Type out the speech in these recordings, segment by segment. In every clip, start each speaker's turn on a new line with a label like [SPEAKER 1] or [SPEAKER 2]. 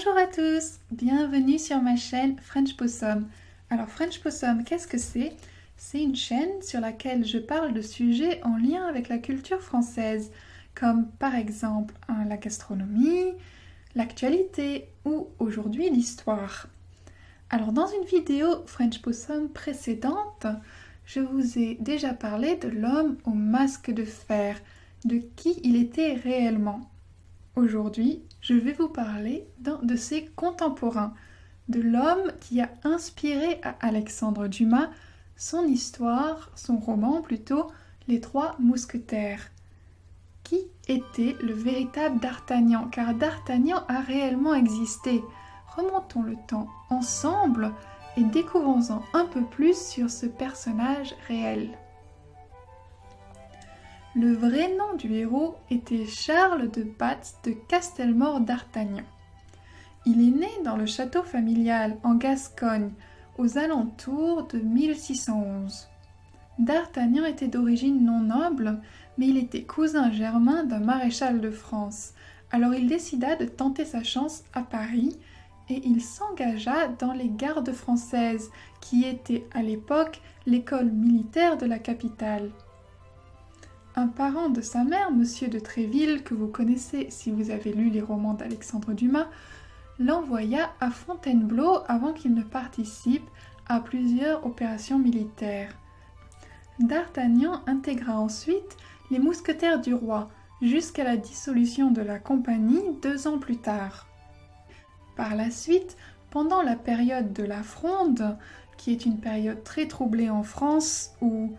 [SPEAKER 1] Bonjour à tous, bienvenue sur ma chaîne French Possum. Alors French Possum, qu'est-ce que c'est? C'est une chaîne sur laquelle je parle de sujets en lien avec la culture française, comme par exemple la gastronomie, l'actualité ou aujourd'hui l'histoire. Alors dans une vidéo French Possum précédente, je vous ai déjà parlé de l'homme au masque de fer, de qui il était réellement. Aujourd'hui, je vais vous parler d'un de ses contemporains, de l'homme qui a inspiré à Alexandre Dumas son histoire, son roman plutôt, Les Trois Mousquetaires. Qui était le véritable D'Artagnan? Car D'Artagnan a réellement existé. Remontons le temps ensemble et découvrons-en un peu plus sur ce personnage réel. Le vrai nom du héros était Charles de Batz de Castelmort d'Artagnan. Il est né dans le château familial en Gascogne, aux alentours de 1611. D'Artagnan était d'origine non noble, mais il était cousin germain d'un maréchal de France. Alors il décida de tenter sa chance à Paris et il s'engagea dans les gardes françaises, qui étaient à l'époque l'école militaire de la capitale. Un parent de sa mère, Monsieur de Tréville, que vous connaissez si vous avez lu les romans d'Alexandre Dumas, l'envoya à Fontainebleau avant qu'il ne participe à plusieurs opérations militaires. D'Artagnan intégra ensuite les mousquetaires du roi jusqu'à la dissolution de la compagnie 2 ans plus tard. Par la suite, pendant la période de la Fronde, qui est une période très troublée en France où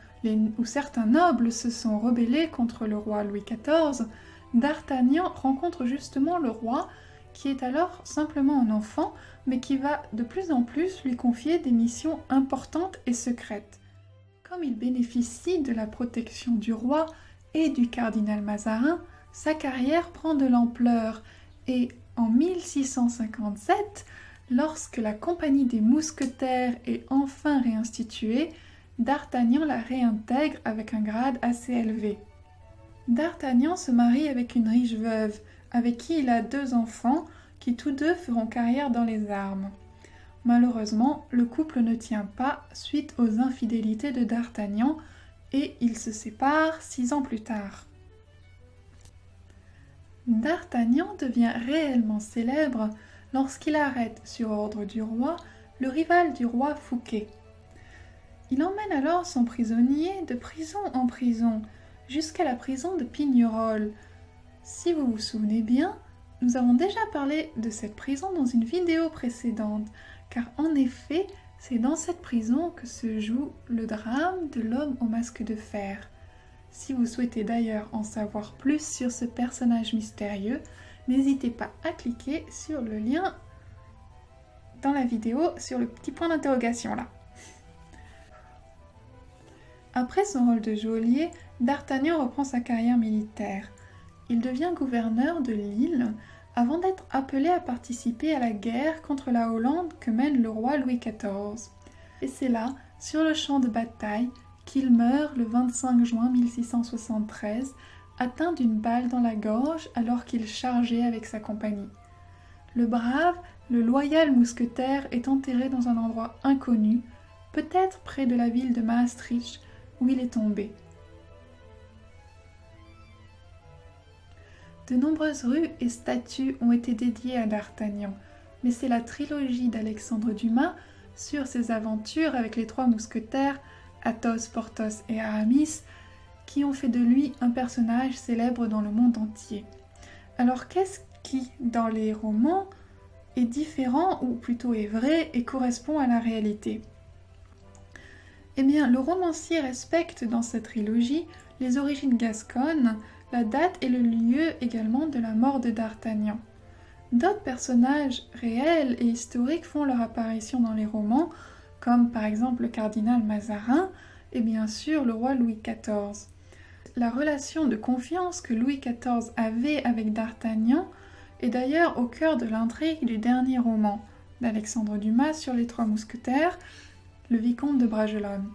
[SPEAKER 1] certains nobles se sont rebellés contre le roi Louis XIV, D'Artagnan rencontre justement le roi qui est alors simplement un enfant mais qui va de plus en plus lui confier des missions importantes et secrètes. Comme il bénéficie de la protection du roi et du cardinal Mazarin, sa carrière prend de l'ampleur et en 1657, lorsque la compagnie des mousquetaires est enfin réinstituée, D'Artagnan la réintègre avec un grade assez élevé. D'Artagnan se marie avec une riche veuve, avec qui il a 2 enfants, qui tous deux feront carrière dans les armes. Malheureusement, le couple ne tient pas suite aux infidélités de D'Artagnan et ils se séparent 6 ans plus tard. D'Artagnan devient réellement célèbre lorsqu'il arrête sur ordre du roi le rival du roi Fouquet. Il emmène alors son prisonnier de prison en prison, jusqu'à la prison de Pignerol. Si vous vous souvenez bien, nous avons déjà parlé de cette prison dans une vidéo précédente, car en effet, c'est dans cette prison que se joue le drame de l'homme au masque de fer. Si vous souhaitez d'ailleurs en savoir plus sur ce personnage mystérieux, n'hésitez pas à cliquer sur le lien dans la vidéo, sur le petit point d'interrogation là. Après son rôle de geôlier, D'Artagnan reprend sa carrière militaire. Il devient gouverneur de Lille avant d'être appelé à participer à la guerre contre la Hollande que mène le roi Louis XIV. Et c'est là, sur le champ de bataille, qu'il meurt le 25 juin 1673, atteint d'une balle dans la gorge alors qu'il chargeait avec sa compagnie. Le brave, le loyal mousquetaire est enterré dans un endroit inconnu, peut-être près de la ville de Maastricht, où il est tombé. De nombreuses rues et statues ont été dédiées à D'Artagnan, mais c'est la trilogie d'Alexandre Dumas sur ses aventures avec les 3 mousquetaires, Athos, Porthos et Aramis, qui ont fait de lui un personnage célèbre dans le monde entier. Alors qu'est-ce qui, dans les romans, est différent, ou plutôt est vrai, et correspond à la réalité ? Eh bien, le romancier respecte dans cette trilogie les origines gasconnes, la date et le lieu également de la mort de D'Artagnan. D'autres personnages réels et historiques font leur apparition dans les romans, comme par exemple le cardinal Mazarin et bien sûr le roi Louis XIV. La relation de confiance que Louis XIV avait avec D'Artagnan est d'ailleurs au cœur de l'intrigue du dernier roman d'Alexandre Dumas sur les 3 mousquetaires, le vicomte de Bragelonne.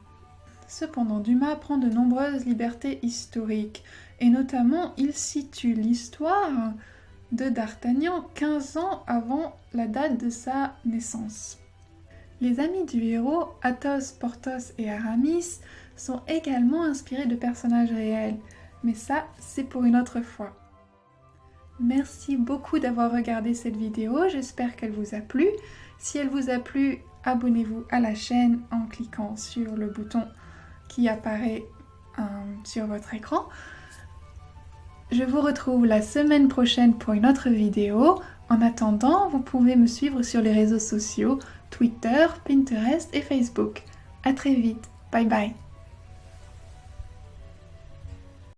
[SPEAKER 1] Cependant, Dumas prend de nombreuses libertés historiques, et notamment il situe l'histoire de D'Artagnan 15 ans avant la date de sa naissance. Les amis du héros, Athos, Porthos et Aramis, sont également inspirés de personnages réels, mais ça, c'est pour une autre fois. Merci beaucoup d'avoir regardé cette vidéo, j'espère qu'elle vous a plu. Si elle vous a plu, abonnez-vous à la chaîne en cliquant sur le bouton qui apparaît sur votre écran. Je vous retrouve la semaine prochaine pour une autre vidéo. En attendant, vous pouvez me suivre sur les réseaux sociaux, Twitter, Pinterest et Facebook. À très vite, bye bye.